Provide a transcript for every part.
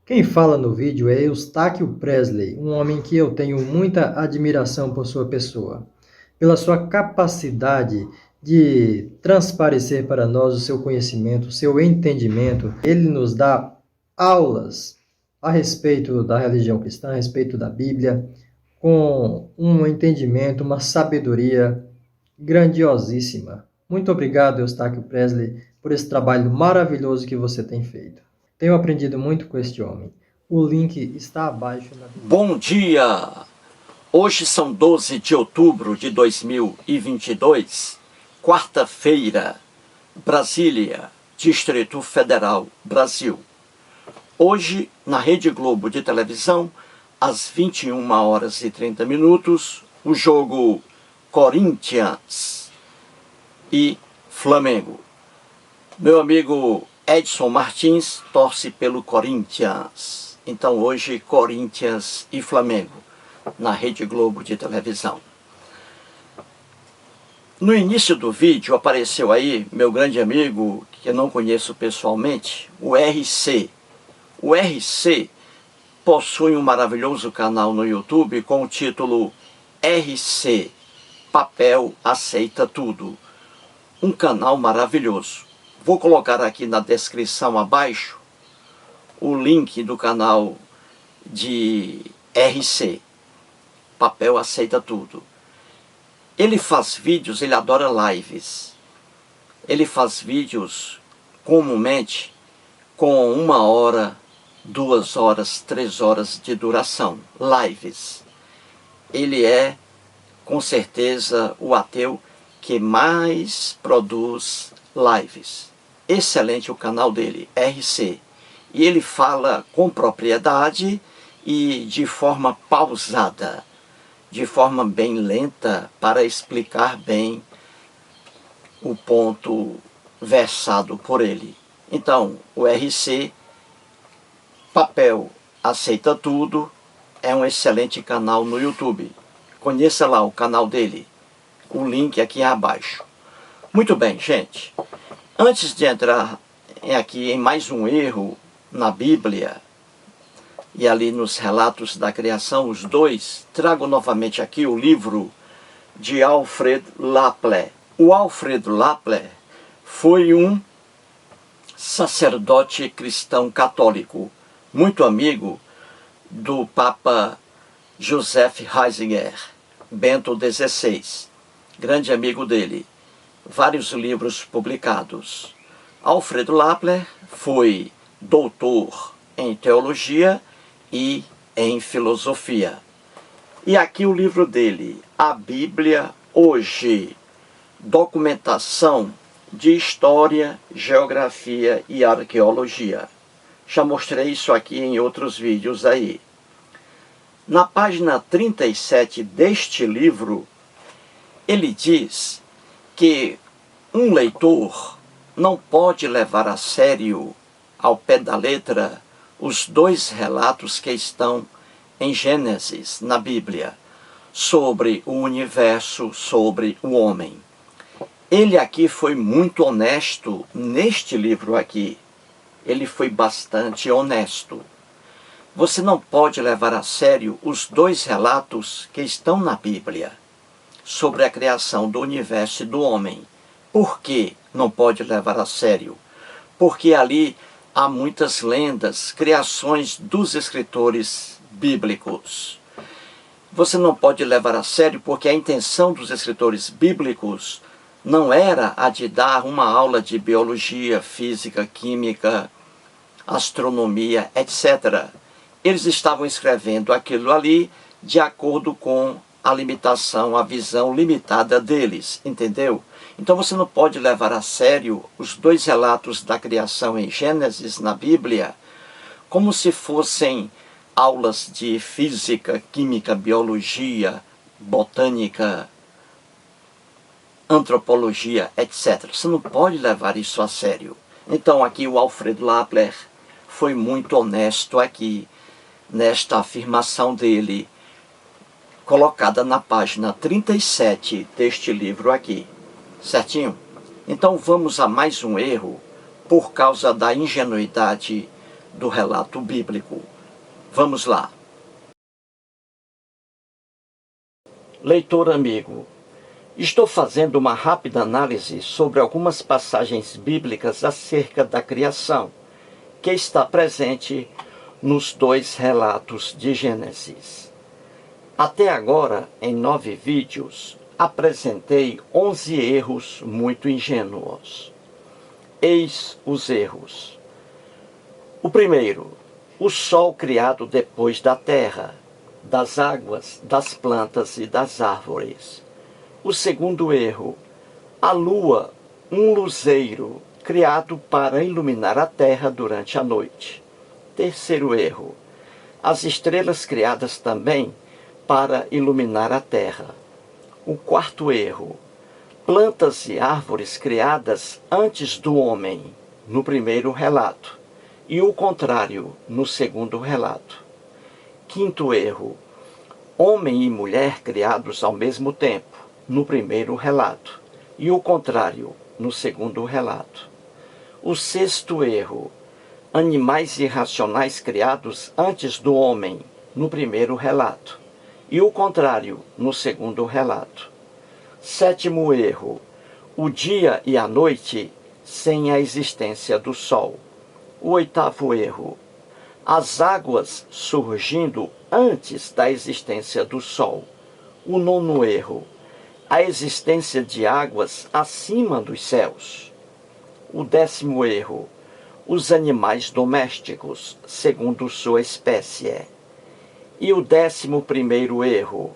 Quem fala no vídeo é Eustáquio Presley, um homem que eu tenho muita admiração por sua pessoa, pela sua capacidade de transparecer para nós o seu conhecimento, o seu entendimento. Ele nos dá aulas a respeito da religião cristã, a respeito da Bíblia, com um entendimento, uma sabedoria grandiosíssima. Muito obrigado, Eustáquio Presley, por esse trabalho maravilhoso que você tem feito. Tenho aprendido muito com este homem. O link está abaixo na descrição. Bom dia! Hoje são 12 de outubro de 2022, quarta-feira, Brasília, Distrito Federal, Brasil. Hoje, na Rede Globo de televisão, às 21h30, o jogo Corinthians e Flamengo. Meu amigo Edson Martins torce pelo Corinthians. Então hoje, Corinthians e Flamengo, na Rede Globo de televisão. No início do vídeo apareceu aí meu grande amigo, que eu não conheço pessoalmente, o RC. O RC possui um maravilhoso canal no YouTube com o título RC, Papel Aceita Tudo. Um canal maravilhoso. Vou colocar aqui na descrição abaixo o link do canal de RC, Papel Aceita Tudo. Ele faz vídeos, ele adora lives. Ele faz vídeos comumente com 1 hora, 2 horas, 3 horas de duração. Lives. Ele é, com certeza, o ateu que mais produz lives. Excelente o canal dele, RC. E ele fala com propriedade e de forma pausada, de forma bem lenta, para explicar bem o ponto versado por ele. Então, o RC, Papel Aceita Tudo, é um excelente canal no YouTube. Conheça lá o canal dele, o link aqui abaixo. Muito bem, gente. Antes de entrar aqui em mais um erro na Bíblia, e ali nos relatos da criação, os dois, trago novamente aqui o livro de Alfred Laplace. O Alfred Laplace foi um sacerdote cristão católico, muito amigo do Papa Joseph Ratzinger, Bento XVI, grande amigo dele, vários livros publicados. Alfred Laplace foi doutor em teologia e em filosofia. E aqui o livro dele, A Bíblia Hoje, documentação de história, geografia e arqueologia. Já mostrei isso aqui em outros vídeos aí. Na página 37 deste livro, ele diz que um leitor não pode levar a sério, ao pé da letra, os dois relatos que estão em Gênesis, na Bíblia, sobre o universo, sobre o homem. Ele aqui foi muito honesto neste livro aqui. Ele foi bastante honesto. Você não pode levar a sério os dois relatos que estão na Bíblia sobre a criação do universo e do homem. Por que não pode levar a sério? Porque ali há muitas lendas, criações dos escritores bíblicos. Você não pode levar a sério porque a intenção dos escritores bíblicos não era a de dar uma aula de biologia, física, química, astronomia, etc. Eles estavam escrevendo aquilo ali de acordo com a limitação, a visão limitada deles, entendeu? Então você não pode levar a sério os dois relatos da criação em Gênesis, na Bíblia, como se fossem aulas de física, química, biologia, botânica, antropologia, etc. Você não pode levar isso a sério. Então aqui o Alfred Laplace foi muito honesto aqui, nesta afirmação dele, colocada na página 37 deste livro aqui. Certinho? Então vamos a mais um erro por causa da ingenuidade do relato bíblico. Vamos lá. Leitor amigo, estou fazendo uma rápida análise sobre algumas passagens bíblicas acerca da criação, que está presente nos dois relatos de Gênesis. Até agora, em 9 vídeos, apresentei 11 erros muito ingênuos. Eis os erros. O primeiro, o sol criado depois da terra, das águas, das plantas e das árvores. O segundo erro, a lua, um luzeiro, criado para iluminar a terra durante a noite. Terceiro erro, as estrelas criadas também para iluminar a terra. O quarto erro, plantas e árvores criadas antes do homem, no primeiro relato, e o contrário, no segundo relato. Quinto erro, homem e mulher criados ao mesmo tempo, no primeiro relato, e o contrário, no segundo relato. O sexto erro, animais irracionais criados antes do homem, no primeiro relato, e o contrário, no segundo relato. Sétimo erro, o dia e a noite sem a existência do sol. O oitavo erro, as águas surgindo antes da existência do sol. O nono erro, a existência de águas acima dos céus. O 10º erro, os animais domésticos, segundo sua espécie. E o 11º erro,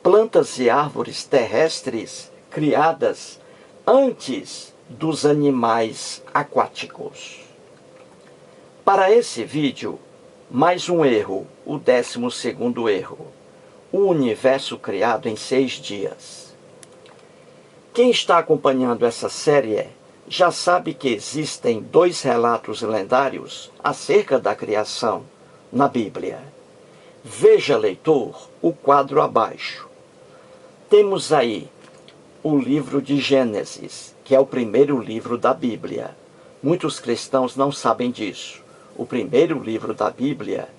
plantas e árvores terrestres criadas antes dos animais aquáticos. Para esse vídeo, mais um erro, o 12º erro, o universo criado em 6 dias. Quem está acompanhando essa série já sabe que existem 2 relatos lendários acerca da criação na Bíblia. Veja, leitor, o quadro abaixo. Temos aí o livro de Gênesis, que é o primeiro livro da Bíblia. Muitos cristãos não sabem disso. O primeiro livro da Bíblia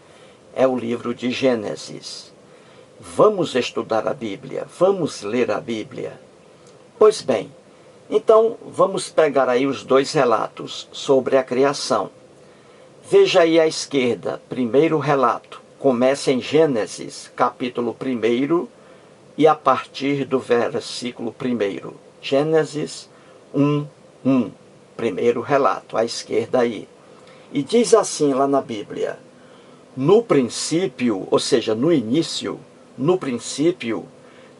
é o livro de Gênesis. Vamos estudar a Bíblia, vamos ler a Bíblia. Pois bem, então vamos pegar aí os 2 relatos sobre a criação. Veja aí à esquerda, primeiro relato. Começa em Gênesis, capítulo 1, e a partir do versículo 1. Gênesis 1:1, primeiro relato, à esquerda aí. E diz assim lá na Bíblia: no princípio, ou seja, no início, no princípio,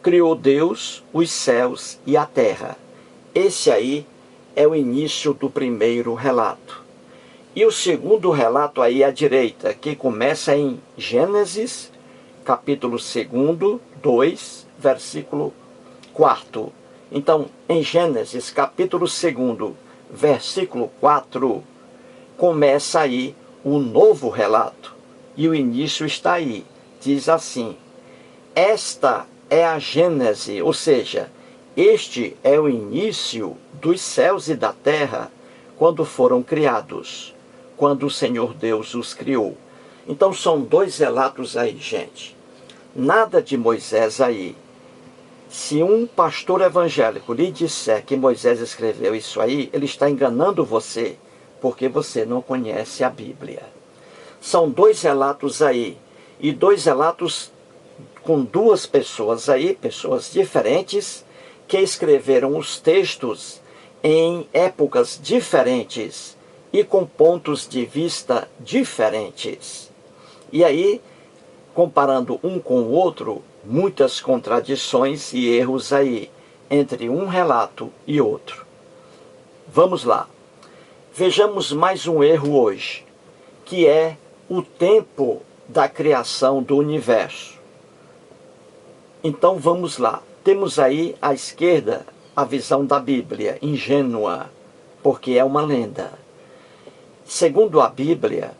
criou Deus os céus e a terra. Esse aí é o início do primeiro relato. E o segundo relato aí à direita, que começa em Gênesis, capítulo 2, versículo 4. Então, em Gênesis, capítulo 2, versículo 4, começa aí o novo relato. E o início está aí. Diz assim: esta é a Gênese, ou seja, este é o início dos céus e da terra quando foram criados, quando o Senhor Deus os criou. Então são 2 relatos aí, gente. Nada de Moisés aí. Se um pastor evangélico lhe disser que Moisés escreveu isso aí, ele está enganando você, porque você não conhece a Bíblia. São 2 relatos aí, e 2 relatos com 2 pessoas aí, pessoas diferentes, que escreveram os textos em épocas diferentes e com pontos de vista diferentes. E aí, comparando um com o outro, muitas contradições e erros aí, entre um relato e outro. Vamos lá. Vejamos mais um erro hoje, que é o tempo da criação do universo. Então vamos lá. Temos aí à esquerda a visão da Bíblia, ingênua, porque é uma lenda. Segundo a Bíblia,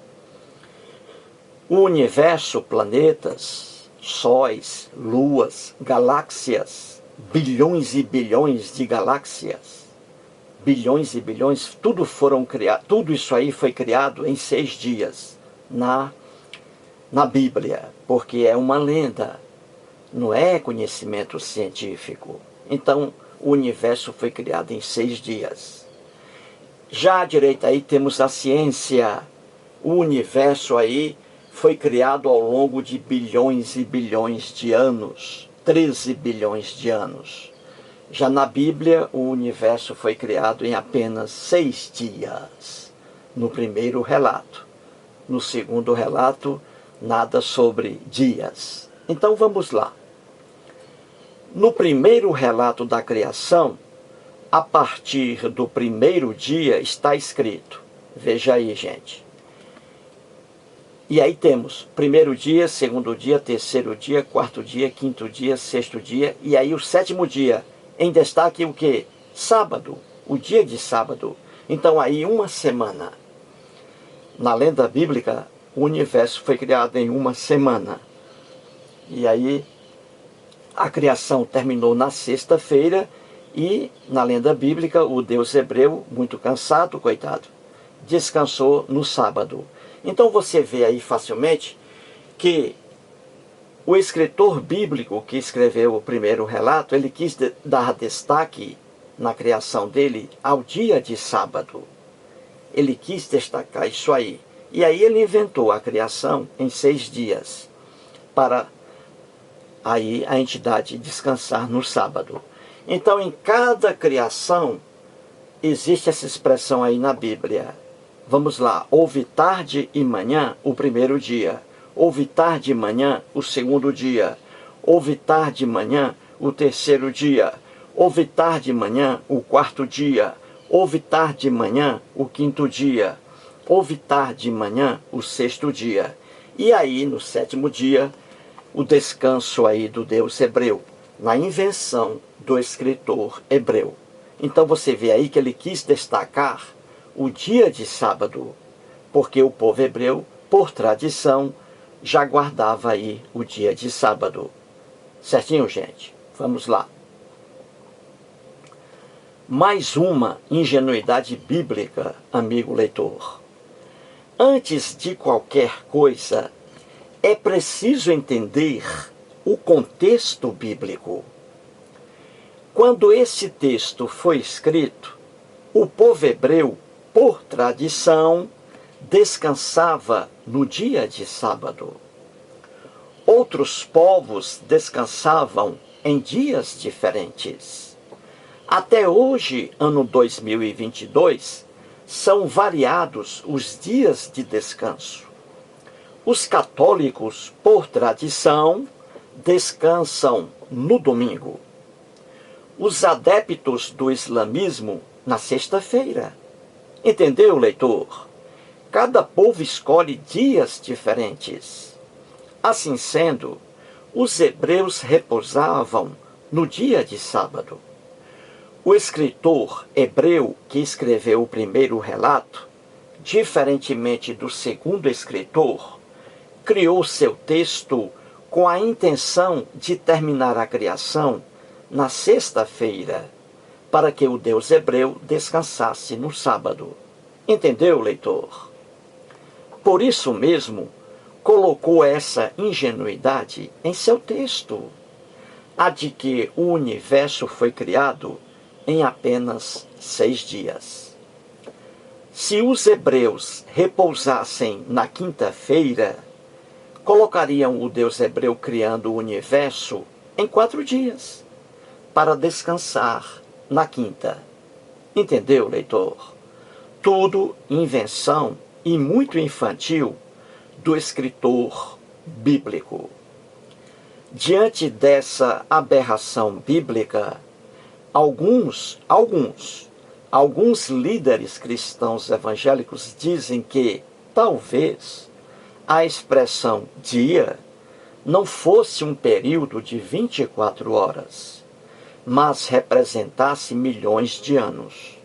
o universo, planetas, sóis, luas, galáxias, bilhões e bilhões de galáxias, bilhões e bilhões, tudo isso aí foi criado em 6 dias. na Bíblia, porque é uma lenda, não é conhecimento científico. Então, o universo foi criado em 6 dias. Já à direita aí temos a ciência. O universo aí foi criado ao longo de bilhões e bilhões de anos, 13 bilhões de anos. Já na Bíblia, o universo foi criado em apenas 6 dias, no primeiro relato. No segundo relato, nada sobre dias. Então vamos lá. No primeiro relato da criação, a partir do primeiro dia está escrito. Veja aí, gente. E aí temos primeiro dia, segundo dia, terceiro dia, quarto dia, quinto dia, sexto dia, e aí o sétimo dia. Em destaque o quê? Sábado, o dia de sábado. Então aí uma semana. Na lenda bíblica, o universo foi criado em uma semana. E aí a criação terminou na sexta-feira e, na lenda bíblica, o Deus hebreu, muito cansado, coitado, descansou no sábado. Então você vê aí facilmente que o escritor bíblico que escreveu o primeiro relato, ele quis dar destaque na criação dele ao dia de sábado. Ele quis destacar isso aí. E aí ele inventou a criação em 6 dias, para aí a entidade descansar no sábado. Então, em cada criação, existe essa expressão aí na Bíblia. Vamos lá. Houve tarde e manhã, o primeiro dia. Houve tarde e manhã, o segundo dia. Houve tarde e manhã, o terceiro dia. Houve tarde e manhã, o quarto dia. Houve tarde e manhã, o quinto dia. Houve tarde e manhã, o sexto dia. E aí, no sétimo dia, o descanso aí do Deus hebreu, na invenção do escritor hebreu. Então você vê aí que ele quis destacar o dia de sábado, porque o povo hebreu, por tradição, já guardava aí o dia de sábado. Certinho, gente? Vamos lá. Mais uma ingenuidade bíblica, amigo leitor. Antes de qualquer coisa, é preciso entender o contexto bíblico. Quando esse texto foi escrito, o povo hebreu, por tradição, descansava no dia de sábado. Outros povos descansavam em dias diferentes. Até hoje, ano 2022, são variados os dias de descanso. Os católicos, por tradição, descansam no domingo. Os adeptos do islamismo, na sexta-feira. Entendeu, leitor? Cada povo escolhe dias diferentes. Assim sendo, os hebreus repousavam no dia de sábado. O escritor hebreu que escreveu o primeiro relato, diferentemente do segundo escritor, criou seu texto com a intenção de terminar a criação na sexta-feira, para que o Deus hebreu descansasse no sábado. Entendeu, leitor? Por isso mesmo, colocou essa ingenuidade em seu texto, a de que o universo foi criado em apenas 6 dias. Se os hebreus repousassem na quinta-feira, colocariam o Deus hebreu criando o universo em 4 dias, para descansar na quinta. Entendeu, leitor? Tudo invenção e muito infantil do escritor bíblico. Diante dessa aberração bíblica, alguns líderes cristãos evangélicos dizem que, talvez, a expressão dia não fosse um período de 24 horas, mas representasse milhões de anos.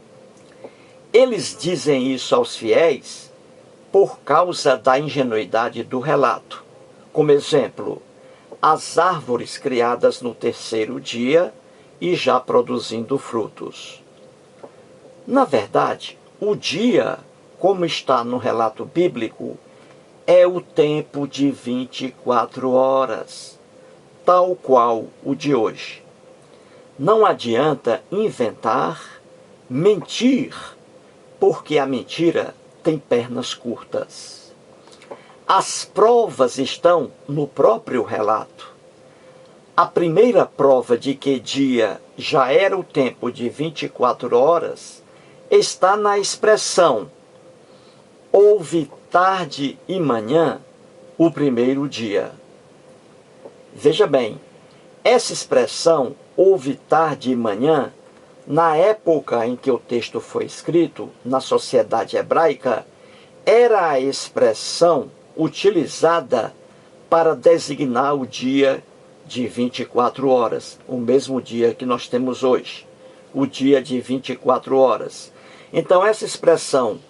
Eles dizem isso aos fiéis por causa da ingenuidade do relato. Como exemplo, as árvores criadas no terceiro dia e já produzindo frutos. Na verdade, o dia, como está no relato bíblico, é o tempo de 24 horas, tal qual o de hoje. Não adianta inventar, mentir, porque a mentira tem pernas curtas. As provas estão no próprio relato. A primeira prova de que dia já era o tempo de 24 horas está na expressão: houve tarde e manhã o primeiro dia. Veja bem, essa expressão, houve tarde e manhã, na época em que o texto foi escrito, na sociedade hebraica, era a expressão utilizada para designar o dia de 24 horas, o mesmo dia que nós temos hoje, o dia de 24 horas. Então, essa expressão,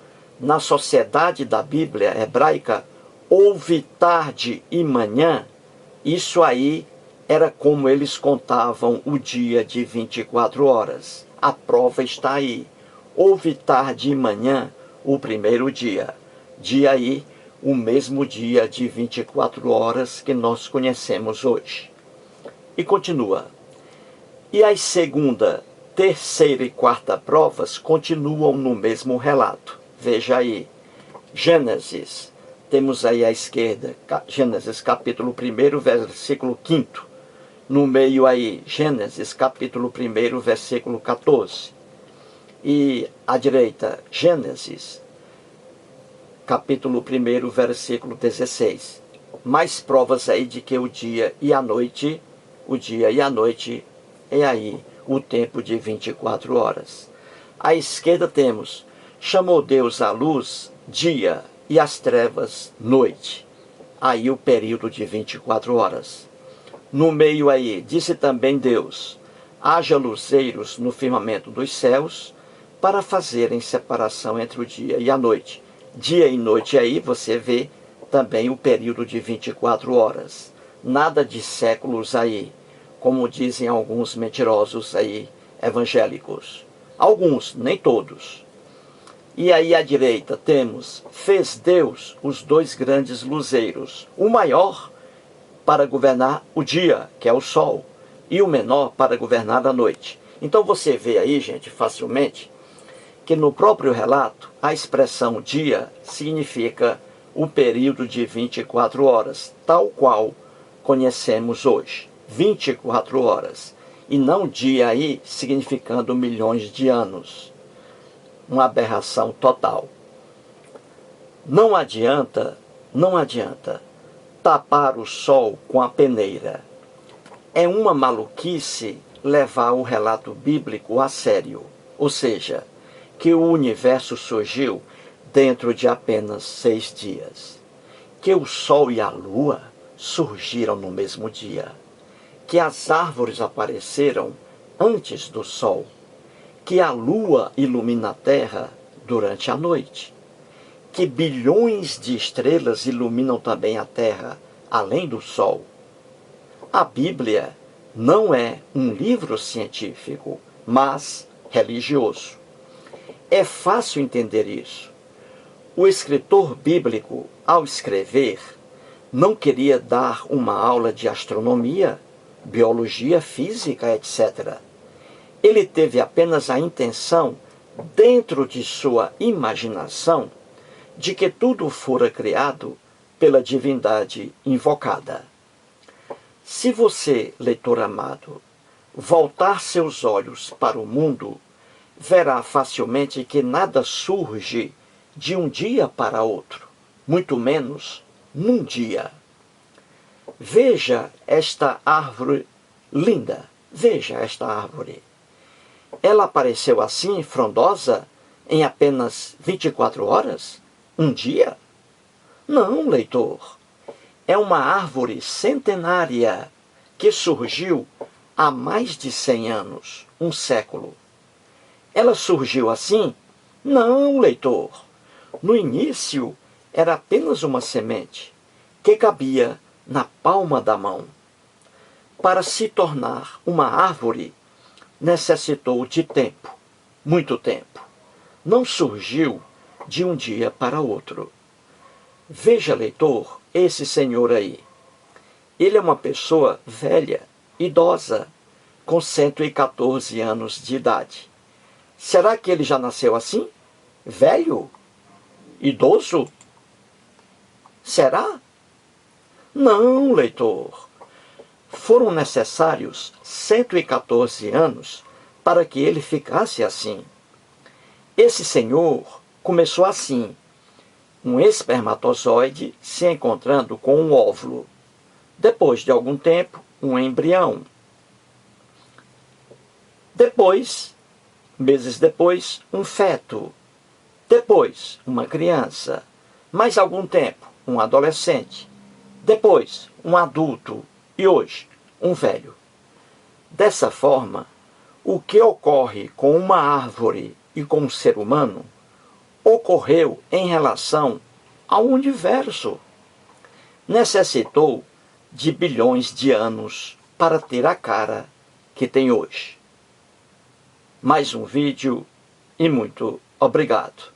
na sociedade da Bíblia hebraica, houve tarde e manhã, isso aí era como eles contavam o dia de 24 horas. A prova está aí. Houve tarde e manhã o primeiro dia. Dia aí, o mesmo dia de 24 horas que nós conhecemos hoje. E continua. E as segunda, terceira e quarta provas continuam no mesmo relato. Veja aí. Gênesis. Temos aí à esquerda, Gênesis capítulo 1, versículo 5º. No meio aí, Gênesis capítulo 1, versículo 14. E à direita, Gênesis capítulo 1, versículo 16. Mais provas aí de que o dia e a noite é aí o tempo de 24 horas. À esquerda temos, chamou Deus a luz dia e as trevas noite. Aí o período de 24 horas. No meio aí, disse também Deus, haja luzeiros no firmamento dos céus para fazerem separação entre o dia e a noite. Dia e noite aí você vê também o período de 24 horas. Nada de séculos aí, como dizem alguns mentirosos aí evangélicos. Alguns, nem todos. E aí à direita temos, fez Deus os dois grandes luzeiros, o maior para governar o dia, que é o sol, e o menor para governar a noite. Então você vê aí, gente, facilmente, que no próprio relato, a expressão dia significa o período de 24 horas, tal qual conhecemos hoje, 24 horas, e não dia aí significando milhões de anos. Uma aberração total. Não adianta tapar o sol com a peneira. É uma maluquice levar o relato bíblico a sério. Ou seja, que o universo surgiu dentro de apenas 6 dias. Que o sol e a lua surgiram no mesmo dia. Que as árvores apareceram antes do sol. Que a lua ilumina a terra durante a noite. Que bilhões de estrelas iluminam também a terra, além do sol. A Bíblia não é um livro científico, mas religioso. É fácil entender isso. O escritor bíblico, ao escrever, não queria dar uma aula de astronomia, biologia, física, etc. Ele teve apenas a intenção, dentro de sua imaginação, de que tudo fora criado pela divindade invocada. Se você, leitor amado, voltar seus olhos para o mundo, verá facilmente que nada surge de um dia para outro, muito menos num dia. Veja esta árvore linda, veja esta árvore. Ela apareceu assim, frondosa, em apenas 24 horas? Um dia? Não, leitor. É uma árvore centenária que surgiu há mais de 100 anos, um século. Ela surgiu assim? Não, leitor. No início, era apenas uma semente que cabia na palma da mão. Para se tornar uma árvore, necessitou de tempo, muito tempo. Não surgiu de um dia para outro. Veja, leitor, esse senhor aí. Ele é uma pessoa velha, idosa, com 114 anos de idade. Será que ele já nasceu assim? Velho? Idoso? Será? Não, leitor. Foram necessários 114 anos para que ele ficasse assim. Esse senhor começou assim, um espermatozoide se encontrando com um óvulo. Depois de algum tempo, um embrião. Depois, meses depois, um feto. Depois, uma criança. Mais algum tempo, um adolescente. Depois, um adulto. E hoje, um velho. Dessa forma, o que ocorre com uma árvore e com um ser humano ocorreu em relação ao universo. Necessitou de bilhões de anos para ter a cara que tem hoje. Mais um vídeo e muito obrigado.